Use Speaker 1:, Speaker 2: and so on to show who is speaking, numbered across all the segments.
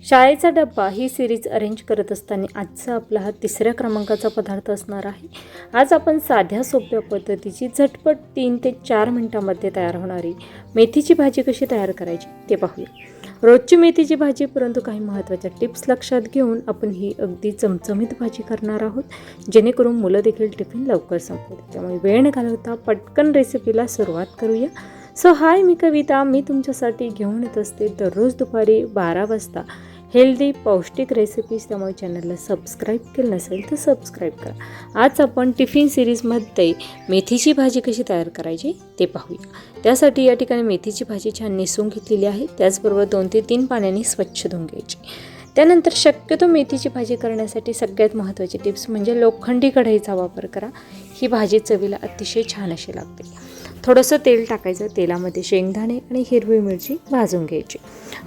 Speaker 1: शाळेचा डब्बा ही series arrange करत असताना आजचा आपला हा 3ऱ्या क्रमांकाचा पदार्थ असणार आहे। आज आपण साध्या सोप्या पद्धतीची झटपट 3 ते 4 मिनिटांमध्ये तयार होणारी मेथीची भाजी कशी तयार करायची ते पाहूया। रोजची मेथीची भाजी, परंतु काही महत्त्वाच्या टिप्स लक्षात घेऊन आपण ही अगदी चमचमीत भाजी करणार आहोत, जेणेकरून मुलं देखील टिफिन लवकर संपवेल। त्यामुळे वेळ न घालवता पटकन रेसिपीला सुरुवात करूया। हाय, मी कविता। मी तुमच्यासाठी घेऊन येत असते दररोज दुपारी 12 वाजता हेल्दी पौष्टिक रेसिपीज। त्यामुळे चॅनलला सबस्क्राईब केलं नसेल तर सबस्क्राईब करा। आज आपण टिफिन सिरीजमध्ये मेथीची भाजी कशी तयार करायची ते पाहूया। त्यासाठी या ठिकाणी मेथीची भाजी छान निसून घेतलेली आहे। त्याचबरोबर 2 ते 3 पाण्याने स्वच्छ धुवून घ्यायची। त्यानंतर शक्यतो मेथीची भाजी करण्यासाठी सगळ्यात महत्त्वाची टिप्स म्हणजे लोखंडी कढईचा वापर करा। ही भाजी चवीला अतिशय छान अशी लागते। थोडंसं तेल टाकायचं, तेलामध्ये शेंगदाणे आणि हिरवी मिरची भाजून घ्यायची।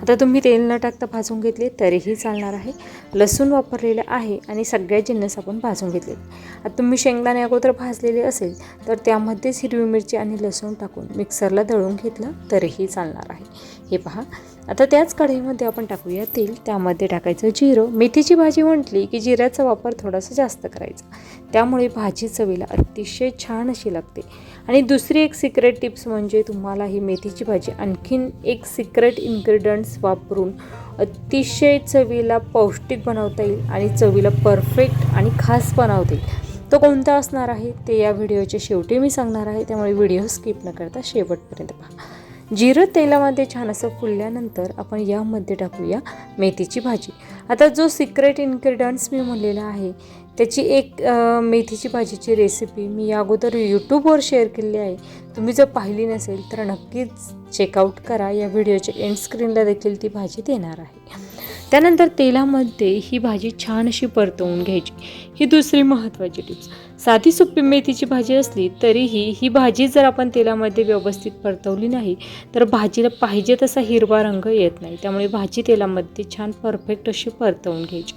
Speaker 1: आता तुम्ही तेल न टाकता भाजून घेतले तरीही चालणार आहे। लसूण वापरलेलं आहे आणि सगळ्या जिन्नस आपण भाजून घेतले। आता तुम्ही शेंगदाणे अगोदर भाजलेले असेल तर त्यामध्येच हिरवी मिरची आणि लसूण टाकून मिक्सरला दळून घेतलं तरीही चालणार आहे। हे पहा, आता त्याच कढईमध्ये आपण टाकूया तेल। त्यामध्ये टाकायचं जिरं। मेथीची भाजी म्हटली की जिऱ्याचा वापर थोडासा जास्त करायचा, त्यामुळे भाजी चवीला अतिशय छान अशी लागते। आणि दुसरी एक सिक्रेट टिप्स म्हणजे तुम्हाला ही मेथीची भाजी आणखीन एक सिक्रेट इन्ग्रेडियंट्स वापरून अतिशय चवीला पौष्टिक बनवता येईल आणि चवीला परफेक्ट आणि खास बनवता येईल। तो कोणता असणार आहे ते या व्हिडिओच्या शेवटी मी सांगणार आहे, त्यामुळे व्हिडिओ स्किप न करता शेवटपर्यंत पहा। जिरं तेलामध्ये छान असं फुलल्यानंतर आपण यामध्ये टाकूया मेथीची भाजी। आता जो सिक्रेट इन्ग्रेडियंट्स मी म्हणलेला आहे त्याची एक मेथीची भाजीची रेसिपी मी अगोदर यूट्यूबवर शेअर केलेली आहे। तुम्ही जर पाहिली नसेल तर नक्कीच चेकआउट करा। या व्हिडिओच्या एंड स्क्रीनला देखील ती भाजी देणार आहे। त्यानंतर तेलामध्ये ही भाजी छान अशी परतवून घ्यायची। ही दुसरी महत्त्वाची टिप्स। साधी सोपी मेथीची भाजी असली तरीही ही भाजी जर आपण तेलामध्ये व्यवस्थित परतवली नाही तर भाजीला पाहिजे तसा हिरवा रंग येत नाही। त्यामुळे भाजी तेलामध्ये छान परफेक्ट अशी परतवून घ्यायची।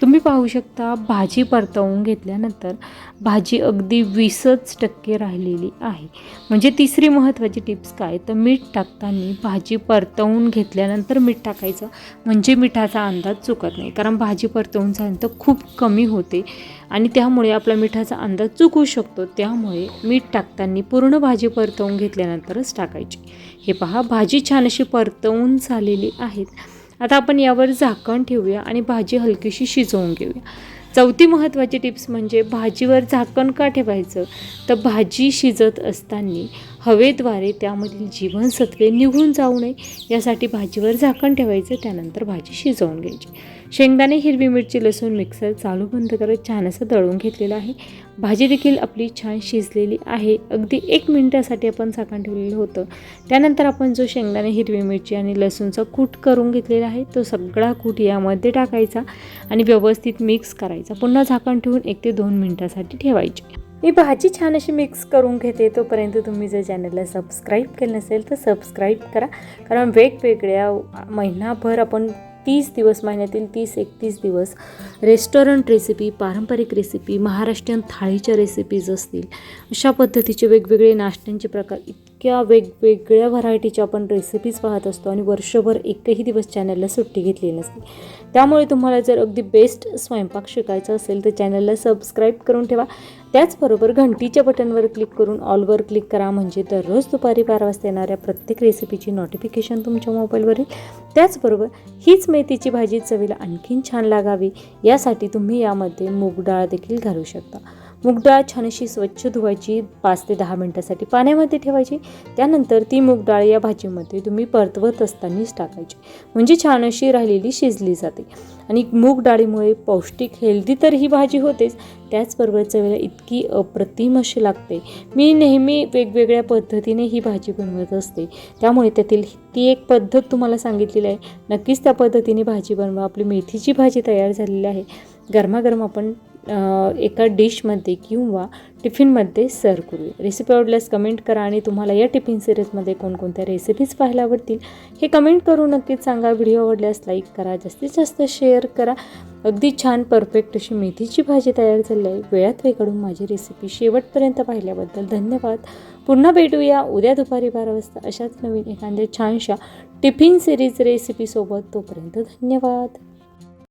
Speaker 1: तुम्ही पाहू शकता, भाजी परतवून घेतल्यानंतर भाजी अगदी 20% राहिलेली आहे। म्हणजे तिसरी महत्त्वाची टिप्स काय तर मीठ टाकताना भाजी परतवून घेतल्यानंतर मीठ टाकायचं, म्हणजे मिठाचा अंदाज चुकत नाही। कारण भाजी परतवून झाल्यानंतर खूप कमी होते आणि त्यामुळे आपला मिठाचा अंदाज चुकू शकतो। त्यामुळे मीठ टाकताना पूर्ण भाजी परतवून घेतल्यानंतरच टाकायची। हे पहा, भाजी छान अशी परतवून झालेली आहे। आता आपण यावर झाकण ठेवूया आणि भाजी हलकीशी शिजवून घेऊया। चौथी महत्त्वाची टिप्स म्हणजे भाजीवर झाकण का ठेवायचं तर भाजी शिजत असताना हवेद्वारे त्यामधील जीवनसत्वे निघून जाऊ नये यासाठी भाजीवर झाकण ठेवायचं। त्यानंतर भाजी शिजवून घ्यायची। शेंगदाणे, हिरवी मिरची, लसूण मिक्सर चालू बंद करत छान असं दळून घेतलेलं आहे। भाजी देखील आपली छान शिजलेली आहे। अगदी 1 मिनिटासाठी आपण झाकण ठेवलेलं होतं। त्यानंतर आपण जो शेंगदाणे, हिरवी मिरची आणि लसूणचा कूट करून घेतलेला आहे तो सगळा कूट यामध्ये टाकायचा आणि व्यवस्थित मिक्स करायचा। पुन्हा झाकण ठेवून 1 ते 2 मिनिटासाठी ठेवायची। मी भाजी छान अशी मिक्स करून घेते। तोपर्यंत तुम्ही जर चॅनलला सबस्क्राईब केलं नसेल तर सबस्क्राईब करा, कारण वेगवेगळ्या महिनाभर आपण 30 दिवस, महिन्यातील 30-31 दिवस रेस्टॉरंट रेसिपी, पारंपरिक रेसिपी, महाराष्ट्रीयन थाळीच्या रेसिपीज असतील, अशा पद्धतीचे वेगवेगळे नाश्त्यांचे प्रकार, इतक्या वेगवेगळ्या व्हरायटीच्या आपण रेसिपीज पाहत असतो आणि वर्षभर एकही दिवस चॅनलला सुट्टी घेतली नसते। त्यामुळे तुम्हाला जर अगदी बेस्ट स्वयंपाक शिकायचा असेल तर चॅनलला सबस्क्राईब करून ठेवा। त्याचबरोबर घंटीच्या बटनवर क्लिक करून ऑलवर क्लिक करा, म्हणजे दररोज दुपारी 12 वाजता येणाऱ्या प्रत्येक रेसिपीची नोटिफिकेशन तुमच्या मोबाईलवर येईल। त्याचबरोबर हीच मेथीची भाजी चवीला आणखीन छान लागावी यासाठी तुम्ही यामध्ये मूग डाळ देखील घालू शकता। मूग डाळ छान अशी स्वच्छ धुवायची, 5 ते 10 मिनिटासाठी पाण्यामध्ये ठेवायची। त्यानंतर ती मूग डाळ या भाजीमध्ये तुम्ही परतवत असतानाच टाकायची, म्हणजे छान अशी राहिलेली शिजली जाते। आणि मूग डाळीमुळे पौष्टिक हेल्दी तर ही भाजी होतेच, त्याचबरोबर चवीला इतकी अप्रतिम अशी लागते। मी नेहमी वेगवेगळ्या पद्धतीने ही भाजी बनवत असते, त्यामुळे त्यातील ती एक पद्धत तुम्हाला सांगितलेली आहे। नक्कीच त्या पद्धतीने भाजी बनवा। आपली मेथीची भाजी तयार झालेली आहे। गरमागरम आपण एका डिशमध्ये किंवा टिफिनमध्ये सर्व करूया. रेसिपी आवडल्यास कमेंट करा आणि तुम्हाला या टिफिन सिरीजमध्ये कोणकोणत्या रेसिपीज पाहायला आवडतील हे कमेंट करून नक्कीच सांगा. व्हिडिओ आवडल्यास लाईक करा, जास्तीत जास्त शेअर करा. अगदी छान परफेक्ट अशी मेथीची भाजी तयार झाली आहे. वेळात वेळ काढून माझी रेसिपी शेवटपर्यंत पाहिल्याबद्दल धन्यवाद. पुन्हा भेटूया उद्या दुपारी 12 वाजता अशाच नवीन एखाद्या छानशा टिफिन सिरीज रेसिपीसोबत. तोपर्यंत धन्यवाद.